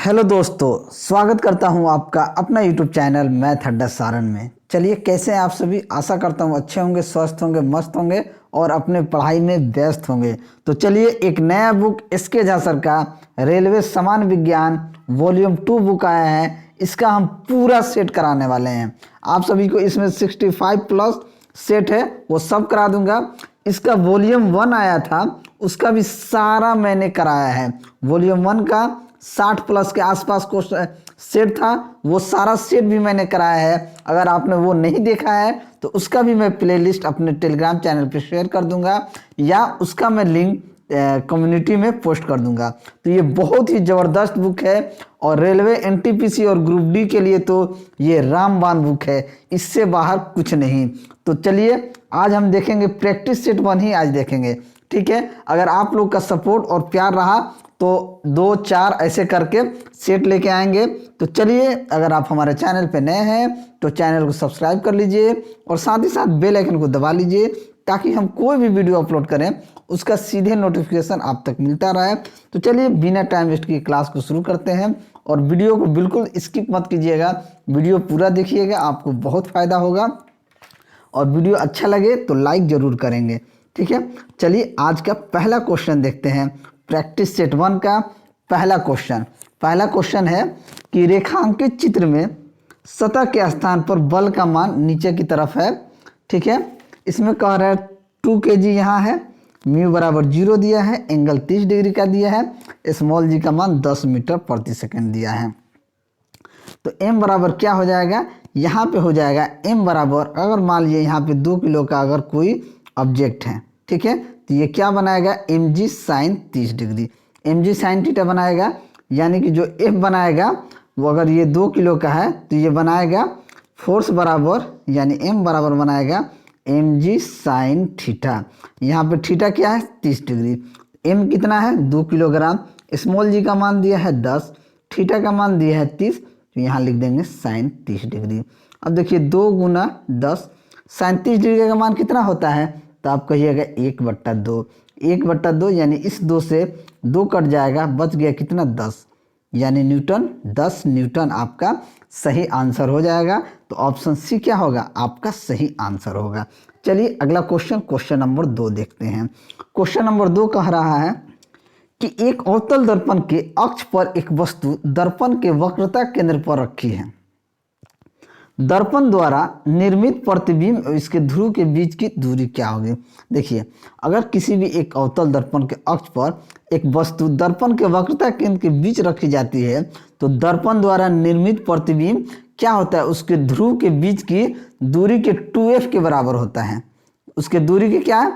Hello दोस्तों, स्वागत करता हूं आपका अपना यूट्यूब चैनल मैथ अड्डा सारण में। चलिए, कैसे हैं आप सभी। आशा करता हूं अच्छे होंगे, स्वस्थ होंगे, मस्त होंगे और अपने पढ़ाई में व्यस्त होंगे। तो चलिए, एक नया बुक एस.के. झा सर का रेलवे सामान्य विज्ञान वॉल्यूम 2 बुक आया है। इसका हम पूरा सेट कराने वाले हैं आप सभी को। इसमें 65 प्लस सेट है, वो सब करा दूंगा। इसका वॉल्यूम 1 आया था, उसका भी सारा मैंने कराया है। वॉल्यूम 1 का 60 प्लस के आसपास को सेट था, वो सारा सेट भी मैंने कराया है। अगर आपने वो नहीं देखा है तो उसका भी मैं प्लेलिस्ट अपने टेलीग्राम चैनल पे शेयर कर दूंगा या उसका मैं लिंक कम्युनिटी में पोस्ट कर दूंगा। तो ये बहुत ही ज़बरदस्त बुक है और रेलवे एनटीपीसी और ग्रुप डी के लिए तो ये रामबाण बुक है, इससे बाहर कुछ नहीं। तो चलिए, आज हम देखेंगे प्रैक्टिस सेट 1 ही आज देखेंगे, ठीक है। अगर आप लोग का सपोर्ट और प्यार रहा तो 2-4 ऐसे करके सेट लेके आएंगे। तो चलिए, अगर आप हमारे चैनल पे नए हैं तो चैनल को सब्सक्राइब कर लीजिए और साथ ही साथ बेल आइकन को दबा लीजिए ताकि हम कोई भी वीडियो अपलोड करें उसका सीधे नोटिफिकेशन आप तक मिलता रहे। तो चलिए, बिना टाइम वेस्ट की क्लास को शुरू करते हैं और वीडियो को बिल्कुल स्किप मत कीजिएगा, वीडियो पूरा देखिएगा, आपको बहुत फ़ायदा होगा। और वीडियो अच्छा लगे तो लाइक ज़रूर करेंगे, ठीक है। चलिए, आज का पहला क्वेश्चन देखते हैं। प्रैक्टिस सेट 1 का पहला क्वेश्चन है कि रेखांकित चित्र में सतह के स्थान पर बल का मान नीचे की तरफ है, ठीक है। इसमें कह रहा है 2 kg यहाँ है, म्यू बराबर 0 दिया है, एंगल 30 डिग्री का दिया है, स्मॉल जी का मान 10 मीटर प्रति सेकंड दिया है। तो m बराबर क्या हो जाएगा, यहाँ पे हो जाएगा m बराबर, अगर मान लीजिए यहाँ पे 2 किलो का अगर कोई ऑब्जेक्ट है, ठीक है, तो ये क्या बनाएगा mg sine 30 degree, mg sine theta बनाएगा। यानी कि जो f बनाएगा वो अगर ये 2 किलो का है तो ये बनाएगा फोर्स बराबर, यानी m बराबर बनाएगा mg साइन थीटा। यहाँ पे थीटा क्या है 30 डिग्री, m कितना है 2 किलोग्राम, स्मॉल जी का मान दिया है 10, थीटा का मान दिया है 30, तो यहाँ लिख देंगे साइन 30 डिग्री। अब देखिए 2 गुना 10, साइन 30 डिग्री का मान कितना होता है, तो आप कहिएगा 1/2, 1/2 यानी इस 2 से 2 कट जाएगा, बच गया कितना 10, यानी न्यूटन, 10 न्यूटन आपका सही आंसर हो जाएगा। तो ऑप्शन सी क्या होगा, आपका सही आंसर होगा। चलिए, अगला क्वेश्चन नंबर 2 देखते हैं। क्वेश्चन नंबर 2 कह रहा है कि एक अवतल दर्पण के अक्ष पर एक वस्तु दर्पण के वक्रता केंद्र पर रखी है। दर्पण द्वारा निर्मित प्रतिबिंब और इसके ध्रुव के बीच की दूरी क्या होगी। देखिए, अगर किसी भी एक अवतल दर्पण के अक्ष पर एक वस्तु दर्पण के वक्रता केंद्र के बीच रखी जाती है तो दर्पण द्वारा निर्मित प्रतिबिंब क्या होता है, उसके ध्रुव के बीच की दूरी के 2f के बराबर होता है। उसके दूरी के क्या है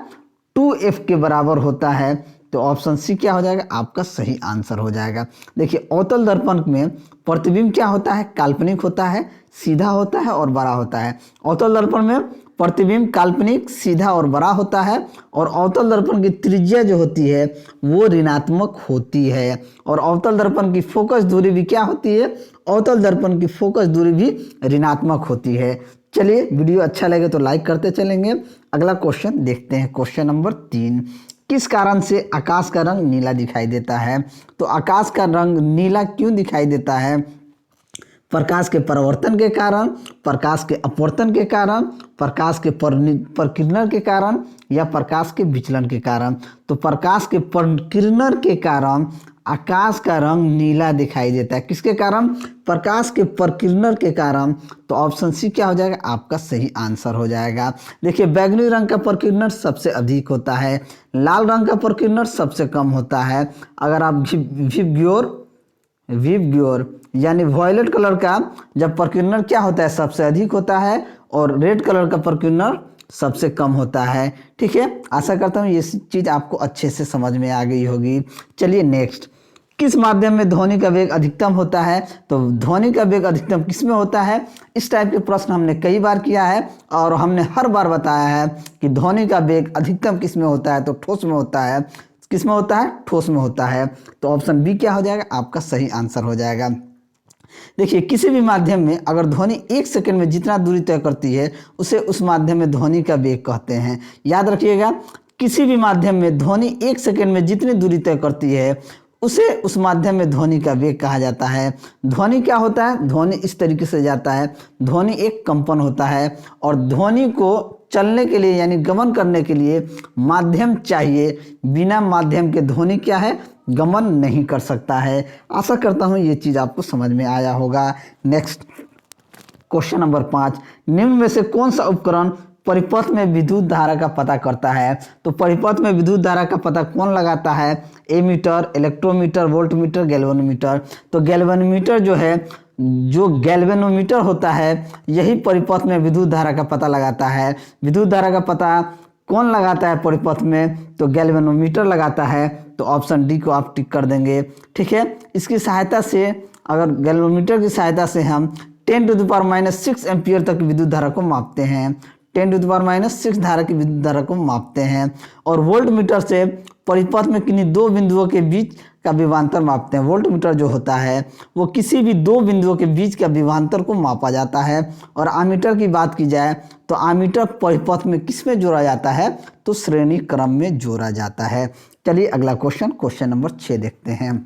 2f के बराबर होता है। तो ऑप्शन सी क्या हो जाएगा, आपका सही आंसर हो जाएगा। देखिए, अवतल दर्पण में प्रतिबिंब क्या होता है, काल्पनिक होता है, सीधा होता है और बड़ा होता है। अवतल दर्पण में प्रतिबिंब काल्पनिक, सीधा और बड़ा होता है और अवतल दर्पण की त्रिज्या जो होती है वो ऋणात्मक होती है। और अवतल दर्पण की फोकस दूरी भी क्या होती है, अवतल दर्पण की फोकस दूरी भी ऋणात्मक होती है। चलिए, वीडियो अच्छा लगे तो लाइक करते चलेंगे। अगला क्वेश्चन देखते हैं, क्वेश्चन नंबर 3। किस कारण से आकाश का रंग नीला दिखाई देता है। तो आकाश का रंग नीला क्यों दिखाई देता है, प्रकाश के परावर्तन के कारण, प्रकाश के अपवर्तन के कारण, प्रकाश के प्रकिरण के कारण या प्रकाश के विचलन के कारण। तो प्रकाश के प्रकिरण के कारण आकाश का रंग नीला दिखाई देता है। किसके कारण, प्रकाश के प्रकिरण के कारण। तो ऑप्शन सी क्या हो जाएगा, आपका सही आंसर हो जाएगा। देखिए, बैगनी रंग का प्रकिरण सबसे अधिक होता है, लाल रंग का प्रकिरण सबसे कम होता है। अगर आप विबग्योर यानी वॉयलेट कलर का जब प्रकिरण क्या होता है सबसे अधिक होता है और रेड कलर का प्रकिरण सबसे कम होता है, ठीक है। आशा करता हूँ ये चीज़ आपको अच्छे से समझ में आ गई होगी। चलिए नेक्स्ट, किस माध्यम में ध्वनि का वेग अधिकतम होता है। तो ध्वनि का वेग अधिकतम किस में होता है, इस टाइप के प्रश्न हमने कई बार किया है और हमने हर बार बताया है कि ध्वनि का वेग अधिकतम किस में होता है, तो ठोस में होता है। किस में होता है, ठोस में होता है। तो ऑप्शन बी क्या हो जाएगा, आपका सही आंसर हो जाएगा। देखिए, किसी भी माध्यम में अगर ध्वनि 1 सेकंड में जितना दूरी तय करती है उसे उस माध्यम में ध्वनि का वेग कहते हैं। याद रखिएगा, किसी भी माध्यम में ध्वनि 1 सेकंड में जितनी दूरी तय करती है उसे उस माध्यम में ध्वनि का वेग कहा जाता है। ध्वनि क्या होता है? ध्वनि इस तरीके से जाता है, ध्वनि एक कंपन होता है और ध्वनि को चलने के लिए यानी गमन करने के लिए माध्यम चाहिए। बिना माध्यम के ध्वनि क्या है? गमन नहीं कर सकता है। आशा करता हूँ ये चीज़ आपको समझ में आया होगा। नेक्स्ट क्वेश्चन नंबर 5, निम्न में से कौन सा उपकरण परिपथ में विद्युत धारा का पता करता है? तो परिपथ में विद्युत धारा का पता कौन लगाता है? Ammeter, electrometer, voltmeter, galvanometer. तो गैल्वेनोमीटर जो है, जो गैल्वेनोमीटर होता है यही परिपथ में विद्युत धारा का पता लगाता है। विद्युत धारा का पता कौन लगाता है परिपथ में? तो गैल्वेनोमीटर लगाता है। तो ऑप्शन डी को आप टिक कर देंगे। ठीक है, इसकी सहायता से, अगर गैल्वेनोमीटर की सहायता से हम 10⁻⁻6 एम्पियर तक विद्युत धारा को मापते हैं, 10⁻⁻6 धारा की विद्युत धारा को मापते हैं। और वोल्ट मीटर से परिपथ में किन्हीं दो बिंदुओं के बीच का विभवांतर मापते हैं। वोल्ट मीटर जो होता है वो किसी भी दो बिंदुओं के बीच का विभवांतर को मापा जाता है। और आमीटर की बात की जाए तो आमीटर परिपथ में किस में जोड़ा जाता है? तो श्रेणी क्रम में जोड़ा जाता है। चलिए अगला क्वेश्चन नंबर 6 देखते हैं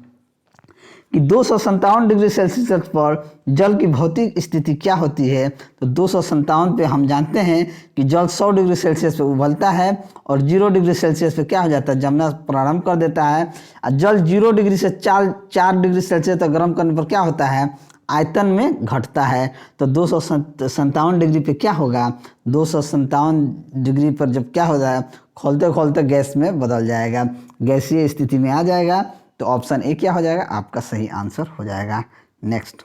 कि 257 डिग्री सेल्सियस पर जल की भौतिक स्थिति क्या होती है? तो 257 पे हम जानते हैं कि जल 100 डिग्री सेल्सियस पे उबलता है और 0 डिग्री सेल्सियस पे क्या हो जाता है? जमना प्रारंभ कर देता है। और जल 0 डिग्री से 4 डिग्री सेल्सियस तक गर्म करने पर क्या होता है? आयतन में घटता है। तो 257 डिग्री पे क्या होगा? 257 डिग्री पर जब क्या हो जाएगा? खोलते खोलते गैस में बदल जाएगा, गैसीय स्थिति में आ जाएगा। तो ऑप्शन ए क्या हो जाएगा? आपका सही आंसर हो जाएगा। नेक्स्ट,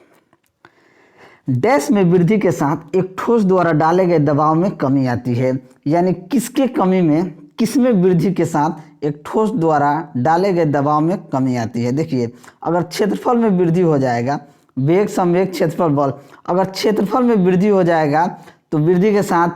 डैश में वृद्धि के साथ एक ठोस द्वारा डाले गए दबाव में कमी आती है। यानी किसके कमी में, किसमें वृद्धि के साथ एक ठोस द्वारा डाले गए दबाव में कमी आती है? देखिए, अगर क्षेत्रफल में वृद्धि हो जाएगा, वेग संवेग क्षेत्रफल बल, अगर क्षेत्रफल में वृद्धि हो जाएगा तो वृद्धि के साथ,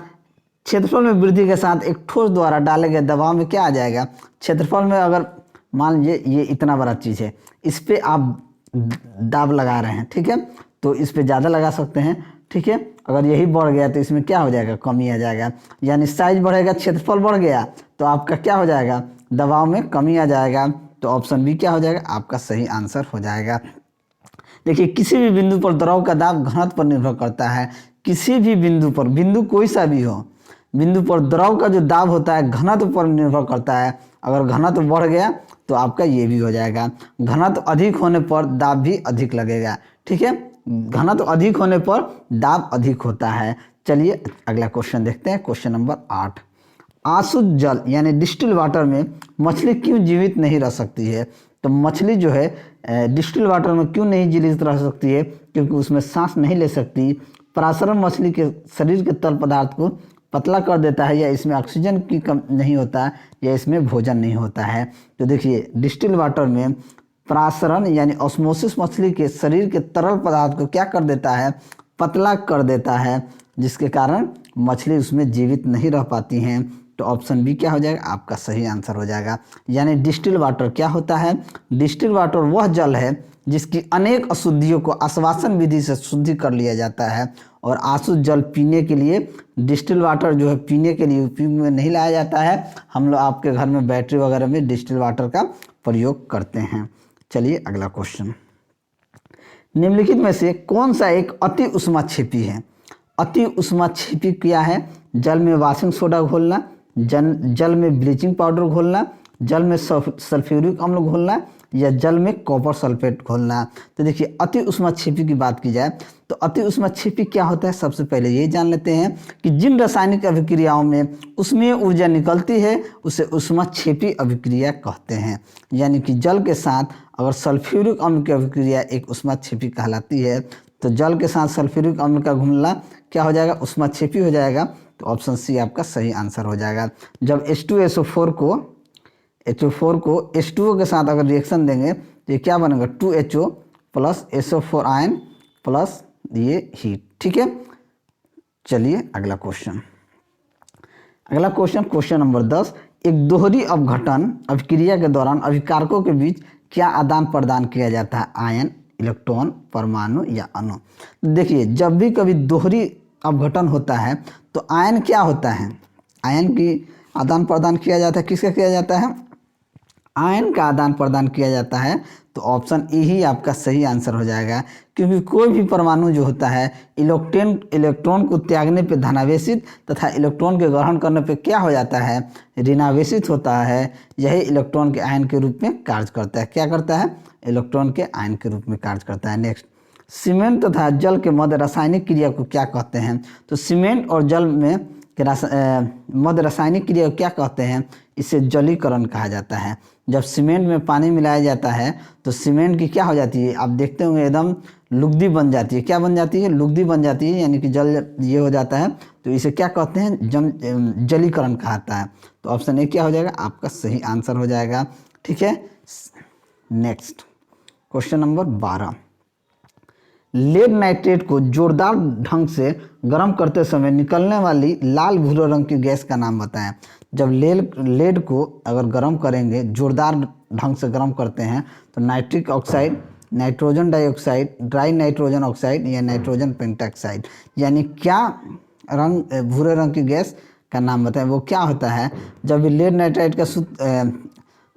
क्षेत्रफल में वृद्धि के साथ एक ठोस द्वारा डाले गए दबाव में क्या आ जाएगा? क्षेत्रफल में अगर मान लीजिए ये इतना बड़ा चीज़ है, इस पर आप दाब लगा रहे हैं, ठीक है, तो इस पर ज़्यादा लगा सकते हैं। ठीक है, अगर यही बढ़ गया तो इसमें क्या हो जाएगा? कमी आ जाएगा। यानी साइज बढ़ेगा, क्षेत्रफल बढ़ गया तो आपका क्या हो जाएगा? दबाव में कमी आ जाएगा। तो ऑप्शन बी क्या हो जाएगा? आपका सही आंसर हो जाएगा। देखिए, किसी भी बिंदु पर द्रव का दाब घनत्व पर निर्भर करता है। किसी भी बिंदु पर, बिंदु कोई सा भी हो, बिंदु पर द्रव का जो दाब होता है घनत्व पर निर्भर करता है। अगर घनत्व बढ़ गया तो आपका ये भी हो जाएगा। घनत्व अधिक होने पर दाब भी अधिक लगेगा। ठीक है, घनत्व अधिक होने पर दाब अधिक होता है। चलिए अगला क्वेश्चन देखते हैं, क्वेश्चन नंबर 8, आशुद्ध जल यानी डिस्टिल वाटर में मछली क्यों जीवित नहीं रह सकती है? तो मछली जो है डिस्टिल वाटर में क्यों नहीं जीवित रह सकती है? क्योंकि उसमें सांस नहीं ले सकती। परासरण मछली के शरीर के तरल पदार्थ को पतला कर देता है, या इसमें ऑक्सीजन की कम नहीं होता, या इसमें भोजन नहीं होता है। तो देखिए, डिस्टिल वाटर में परासरण यानी ऑस्मोसिस मछली के शरीर के तरल पदार्थ को क्या कर देता है? पतला कर देता है, जिसके कारण मछली उसमें जीवित नहीं रह पाती हैं। तो ऑप्शन बी क्या हो जाएगा? आपका सही आंसर हो जाएगा। यानी डिस्टिल वाटर क्या होता है? डिस्टिल वाटर वह जल है जिसकी अनेक अशुद्धियों को आश्वासन विधि से शुद्धि कर लिया जाता है। और अशुद्ध जल पीने के लिए, डिस्टिल वाटर जो है पीने के लिए उपयोग में नहीं लाया जाता है। हम लोग आपके घर में बैटरी वगैरह में डिस्टिल वाटर का प्रयोग करते हैं। चलिए अगला क्वेश्चन, निम्नलिखित में से कौन सा एक अति उष्माक्षेपी है? अति उष्माक्षेपी क्या है? जल में वाशिंग सोडा घोलना, जल में ब्लीचिंग पाउडर घोलना, जल में सल्फ्यूरिक अम्ल घोलना, या जल में कॉपर सल्फेट घोलना। तो देखिए, अति उष्माक्षेपी की बात की जाए तो अति उष्माक्षेपी क्या होता है? सबसे पहले ये जान लेते हैं कि जिन रासायनिक अभिक्रियाओं में उसमें ऊर्जा निकलती है उसे उष्माक्षेपी अभिक्रिया कहते हैं। यानी कि जल के साथ अगर सल्फ्यूरिक अम्ल की अभिक्रिया एक उष्माक्षेपी कहलाती है, तो जल के साथ सल्फ्यूरिक अम्ल का घुलना क्या हो जाएगा? उष्माक्षेपी हो जाएगा। तो ऑप्शन सी आपका सही आंसर हो जाएगा। जब H2SO4 को H2O के साथ अगर रिएक्शन देंगे तो ये क्या बनेगा? 2HO plus SO4 ion plus ये हीट। ठीक है, चलिए अगला क्वेश्चन, क्वेश्चन नंबर 10, एक दोहरी अपघटन अभिक्रिया के दौरान अभिकारकों के बीच क्या आदान प्रदान किया जाता है? आयन, इलेक्ट्रॉन, परमाणु या अणु। देखिए, जब भी कभी दोहरी अपघटन होता है तो आयन क्या होता है? आयन की आदान प्रदान किया जाता है। किसका किया जाता है? आयन का आदान प्रदान किया जाता है, तो ऑप्शन ए ही आपका सही आंसर हो जाएगा। क्योंकि कोई भी परमाणु जो होता है इलेक्ट्रॉन को त्यागने पे धनावेशित तथा इलेक्ट्रॉन के ग्रहण करने पे क्या हो जाता है, ऋणावेशित होता है। यही इलेक्ट्रॉन के आयन के रूप में कार्य करता है। क्या करता है, इलेक्ट्रॉन के आयन के रूप में कार्य करता है। नेक्स्ट, सीमेंट तथा जल के मध्य रासायनिक क्रिया को क्या कहते हैं। तो सीमेंट और जल में मध्य रासायनिक क्रिया को क्या कहते हैं, इसे जलीकरण कहा जाता है। जब सीमेंट में पानी मिलाया जाता है तो सीमेंट की क्या हो जाती है, आप देखते होंगे एकदम लुगदी बन जाती है। क्या बन जाती है, लुगदी बन जाती है, यानी कि जल ये हो जाता है। तो इसे क्या कहते हैं, जलीकरण कहता है। तो ऑप्शन ए क्या हो जाएगा, आपका सही आंसर हो जाएगा। ठीक है। Next question number 12, lead nitrate को जोरदार ढंग से गर्म करते समय निकलने वाली लाल भूरे रंग की गैस का नाम बताएं। जब लेड को अगर गर्म करेंगे, जोरदार ढंग से गर्म करते हैं, तो nitric oxide, nitrogen dioxide, dry nitrogen oxide या नाइट्रोजन पेंटाक्साइड, यानी क्या रंग, भूरे रंग की गैस का नाम बताएं। वो क्या होता है, जब लेड नाइट्राइड का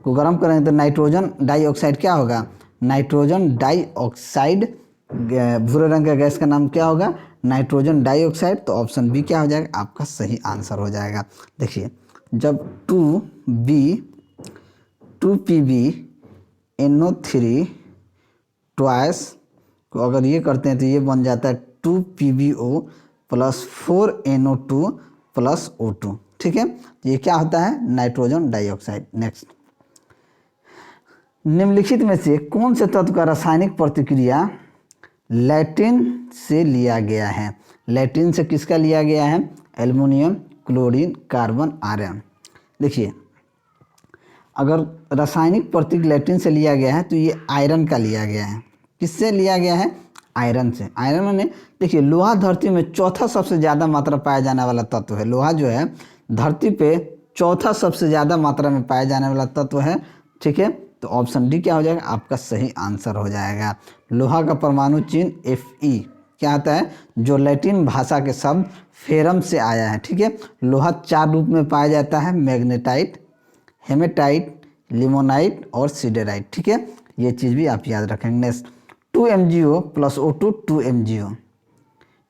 को गर्म करेंगे तो नाइट्रोजन डाइऑक्साइड क्या होगा, नाइट्रोजन डाइऑक्साइड, भूरे रंग का गैस का नाम क्या होगा, नाइट्रोजन डाइऑक्साइड। तो ऑप्शन बी क्या हो जाएगा, आपका सही आंसर हो जाएगा। देखिए, जब 2PbNO3 ट्वाइस को अगर ये करते हैं तो ये बन जाता है 2PbO plus 4NO2 plus O2। ठीक है, ये क्या होता है, नाइट्रोजन डाइऑक्साइड। नेक्स्ट, निम्नलिखित में से कौन से तत्व का रासायनिक प्रतिक्रिया लैटिन से लिया गया है। लैटिन से किसका लिया गया है, एल्युमिनियम, क्लोरीन, कार्बन, आयरन। देखिए, अगर रासायनिक प्रतीक लैटिन से लिया गया है तो ये आयरन का लिया गया है। किससे लिया गया है, आयरन से। आयरन ने, देखिए, लोहा धरती में चौथा सबसे ज़्यादा मात्रा पाया जाने वाला तत्व है। लोहा जो है धरती पे चौथा सबसे ज़्यादा मात्रा में पाया जाने वाला तत्व है। ठीक है, तो ऑप्शन डी क्या हो जाएगा, आपका सही आंसर हो जाएगा। लोहा का परमाणु चिन्ह Fe क्या आता है, जो लैटिन भाषा के शब्द फेरम से आया है। ठीक है, लोहा 4 रूप में पाया जाता है, मैग्नेटाइट, हेमेटाइट, लिमोनाइट और सिडेराइट। ठीक है, ये चीज़ भी आप याद रखेंगे। Next, 2MgO plus O2 2MgO।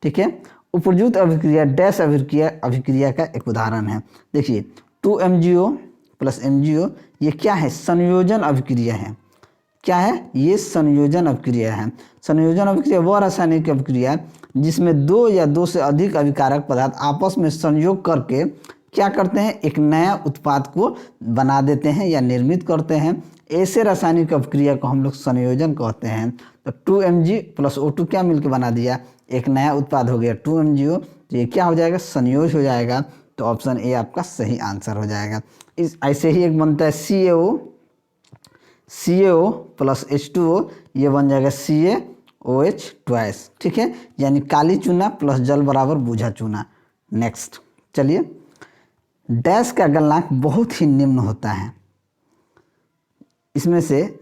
ठीक है, उपयुक्त अभिक्रिया डैश अभिक्रिया का एक उदाहरण है। देखिए, 2MgO प्लस MgO ये क्या है, संयोजन अभिक्रिया है। क्या है, ये संयोजन अभिक्रिया है। संयोजन अभिक्रिया वह रासायनिक अभिक्रिया है जिसमें 2 या 2 से अधिक अभिकारक पदार्थ आपस में संयोग करके क्या करते हैं, एक नया उत्पाद को बना देते हैं या निर्मित करते हैं। ऐसे रासायनिक अभिक्रिया को हम लोग संयोजन कहते हैं। तो 2Mg प्लस O2 क्या मिलकर बना दिया, एक नया उत्पाद हो गया 2MgO। तो ये क्या हो जाएगा, संयोज हो जाएगा। तो ऑप्शन ए आपका सही आंसर हो जाएगा। इस ऐसे ही एक बनता है CaO प्लस H2O, ये बन जाएगा CaOH ट्वाइस। ठीक है, यानी काली चूना प्लस जल बराबर बूझा चूना। नेक्स्ट, चलिए, डैश का गलनांक बहुत ही निम्न होता है। इसमें से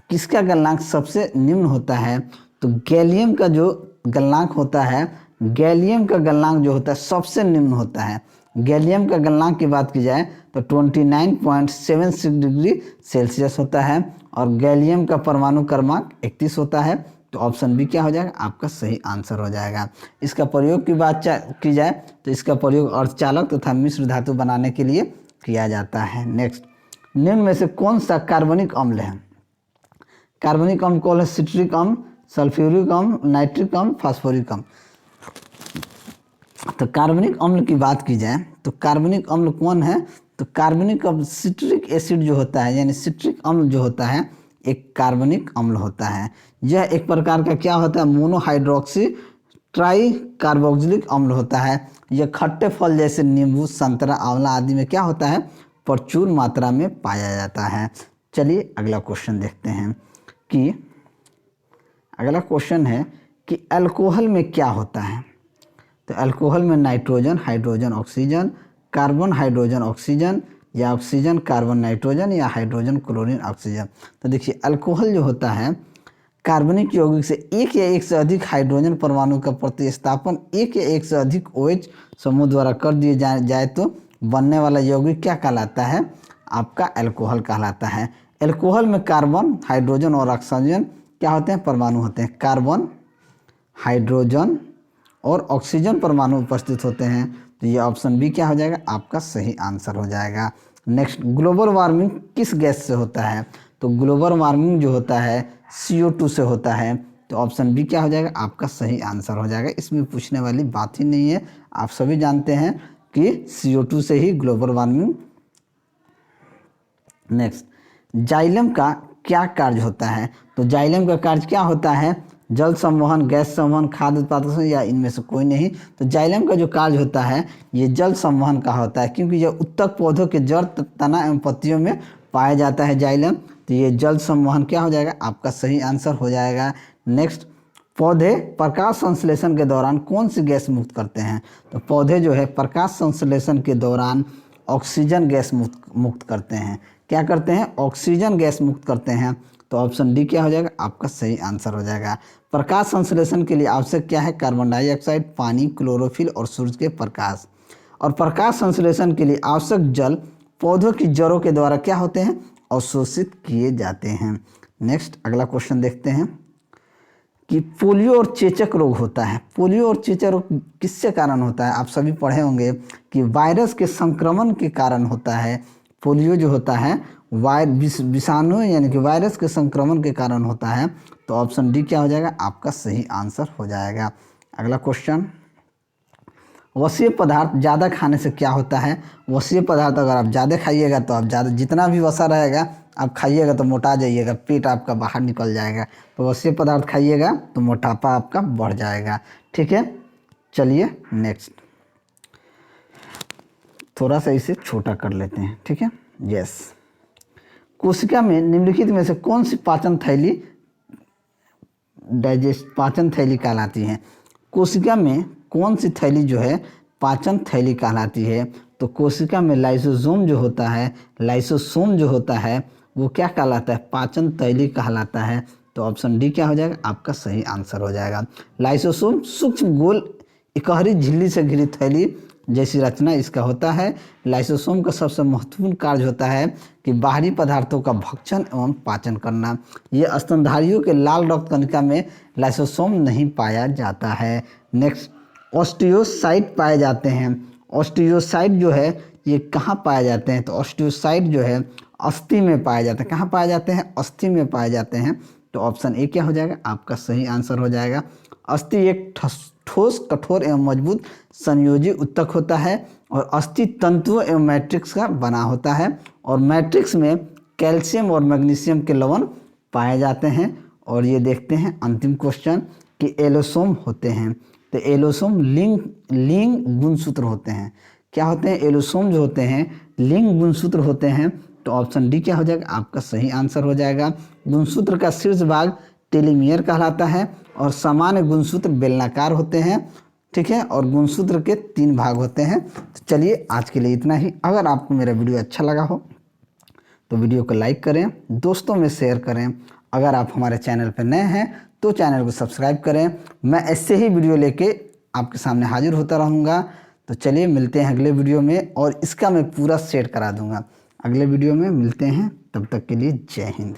किसका गलनांक सबसे निम्न होता है, तो गैलियम का जो गलनांक होता है, गैलियम का गलनांक जो होता है सबसे निम्न होता है। गैलियम का गलनांक की बात की जाए तो 29.76 डिग्री सेल्सियस होता है और गैलियम का परमाणु क्रमांक 31 होता है। तो ऑप्शन बी क्या हो जाएगा, आपका सही आंसर हो जाएगा। इसका प्रयोग की बात की जाए तो इसका प्रयोग अर्धचालक तथा मिश्र धातु बनाने के लिए किया जाता है। नेक्स्ट, निम्न में से कौन सा कार्बनिक अम्ल है। कार्बनिक अम्ल कौन है, सिट्रिक अम्ल, सल्फ्यूरिक अम्ल, नाइट्रिक अम्ल, फास्फोरिक अम्ल। तो कार्बनिक अम्ल की बात की जाए तो कार्बनिक अम्ल कौन है, तो कार्बनिक अम्ल सिट्रिक एसिड जो होता है, यानी सिट्रिक अम्ल जो होता है एक कार्बनिक अम्ल होता है। यह एक प्रकार का क्या होता है, मोनोहाइड्रोक्सी ट्राई कार्बोक्सिलिक अम्ल होता है। यह खट्टे फल जैसे नींबू, संतरा, आंवला आदि में क्या होता है, प्रचुर मात्रा में पाया जाता है। चलिए अगला क्वेश्चन देखते हैं कि अगला क्वेश्चन है कि अल्कोहल में क्या होता है। तो अल्कोहल में nitrogen, hydrogen, oxygen, carbon, hydrogen, oxygen या ऑक्सीजन, कार्बन, नाइट्रोजन या हाइड्रोजन, क्लोरीन, ऑक्सीजन। तो देखिए, अल्कोहल जो होता है कार्बनिक यौगिक से एक या एक से अधिक हाइड्रोजन परमाणु का प्रतिस्थापन एक या एक से अधिक OH समूह द्वारा कर दिए जाए तो बनने वाला यौगिक क्या कहलाता है, आपका अल्कोहल कहलाता है। एल्कोहल में कार्बन, हाइड्रोजन और ऑक्सीजन क्या होते हैं, परमाणु होते हैं। कार्बन, हाइड्रोजन और ऑक्सीजन परमाणु उपस्थित होते हैं। तो ये ऑप्शन बी क्या हो जाएगा, आपका सही आंसर हो जाएगा। नेक्स्ट, ग्लोबल वार्मिंग किस गैस से होता है? तो ग्लोबल वार्मिंग जो होता है CO2 से होता है। तो ऑप्शन बी क्या हो जाएगा, आपका सही आंसर हो जाएगा। इसमें पूछने वाली बात ही नहीं है, आप सभी जानते हैं कि CO2 से ही ग्लोबल वार्मिंग। नेक्स्ट, जाइलम का क्या कार्य होता है? तो जाइलम का कार्य क्या होता है, जल संवहन, गैस संवहन, खाद्य उत्पादन या इनमें से कोई नहीं। तो जाइलम का जो कार्य होता है ये जल संवहन का होता है, क्योंकि यह उत्तक पौधों के जड़, तना एवं पत्तियों में पाया जाता है जाइलम। तो ये जल संवहन क्या हो जाएगा, आपका सही आंसर हो जाएगा। नेक्स्ट, पौधे प्रकाश संश्लेषण के दौरान कौन सी गैस मुक्त करते हैं? तो पौधे जो है प्रकाश संश्लेषण के दौरान ऑक्सीजन गैस मुक्त करते हैं। क्या करते हैं, ऑक्सीजन गैस मुक्त करते हैं। तो ऑप्शन डी क्या हो जाएगा, आपका सही आंसर हो जाएगा। प्रकाश संश्लेषण के लिए आवश्यक क्या है, कार्बन डाइऑक्साइड, पानी, क्लोरोफिल और सूरज के प्रकाश। और प्रकाश संश्लेषण के लिए आवश्यक जल पौधों की जड़ों के द्वारा क्या होते हैं, अवशोषित किए जाते हैं। नेक्स्ट, अगला क्वेश्चन देखते हैं कि पोलियो और चेचक रोग होता है। पोलियो और चेचक रोग किससे कारण होता है? आप सभी पढ़े होंगे कि वायरस के संक्रमण के कारण होता है। पोलियो जो होता है विषाणु यानी कि वायरस के संक्रमण के कारण होता है। तो ऑप्शन डी क्या हो जाएगा, आपका सही आंसर हो जाएगा। अगला क्वेश्चन, वसीय पदार्थ ज़्यादा खाने से क्या होता है? वसीय पदार्थ अगर आप ज़्यादा खाइएगा तो आप ज़्यादा, जितना भी वसा रहेगा आप खाइएगा तो मोटा जाइएगा, पेट आपका बाहर निकल जाएगा। तो वसीय पदार्थ खाइएगा तो मोटापा आपका बढ़ जाएगा। ठीक है, चलिए नेक्स्ट, थोड़ा सा इसे छोटा कर लेते हैं। ठीक है, यस। कोशिका में निम्नलिखित में से कौन सी पाचन थैली कहलाती है? कोशिका में कौन सी थैली जो है पाचन थैली कहलाती है? तो कोशिका में लाइसोसोम जो होता है वो क्या कहलाता है, पाचन थैली कहलाता है। तो ऑप्शन डी क्या हो जाएगा, आपका सही आंसर हो जाएगा। लाइसोसोम सूक्ष्म गोल इकहरी झिल्ली से घिरी थैली जैसी रचना इसका होता है। लाइसोसोम का सबसे महत्वपूर्ण कार्य होता है कि बाहरी पदार्थों का भक्षण एवं पाचन करना। ये स्तनधारियों के लाल रक्त कणिका में लाइसोसोम नहीं पाया जाता है। नेक्स्ट, ऑस्टियोसाइट पाए जाते हैं। ऑस्टियोसाइट जो है ये कहाँ पाए जाते हैं? तो ऑस्टियोसाइट जो है अस्थि में पाए जाते हैं। कहाँ पाए जाते हैं? अस्थि में पाए जाते हैं। तो ऑप्शन ए क्या हो जाएगा, आपका सही आंसर हो जाएगा। अस्थि एक ठोस, कठोर एवं मजबूत संयोजी उत्तक होता है और अस्थि तंतुओं एवं मैट्रिक्स का बना होता है और मैट्रिक्स में कैल्शियम और मैग्नीशियम के लवण पाए जाते हैं। और ये देखते हैं अंतिम क्वेश्चन कि एलोसोम होते हैं। तो एलोसोम लिंग गुणसूत्र होते हैं। क्या होते हैं? एलोसोम जो होते हैं लिंग गुणसूत्र होते हैं। तो ऑप्शन डी क्या हो जाएगा, आपका सही आंसर हो जाएगा। गुणसूत्र का शीर्ष भाग टेलोमियर कहलाता है और सामान्य गुणसूत्र बेलनाकार होते हैं। ठीक है, और गुणसूत्र के 3 भाग होते हैं। तो चलिए आज के लिए इतना ही। अगर आपको मेरा वीडियो अच्छा लगा हो तो वीडियो को लाइक करें, दोस्तों में शेयर करें। अगर आप हमारे चैनल पर नए हैं तो चैनल को सब्सक्राइब करें। मैं ऐसे ही वीडियो लेके आपके सामने हाजिर होता रहूँगा। तो चलिए मिलते हैं अगले वीडियो में और इसका मैं पूरा सेट करा दूँगा। अगले वीडियो में मिलते हैं, तब तक के लिए जय हिंद।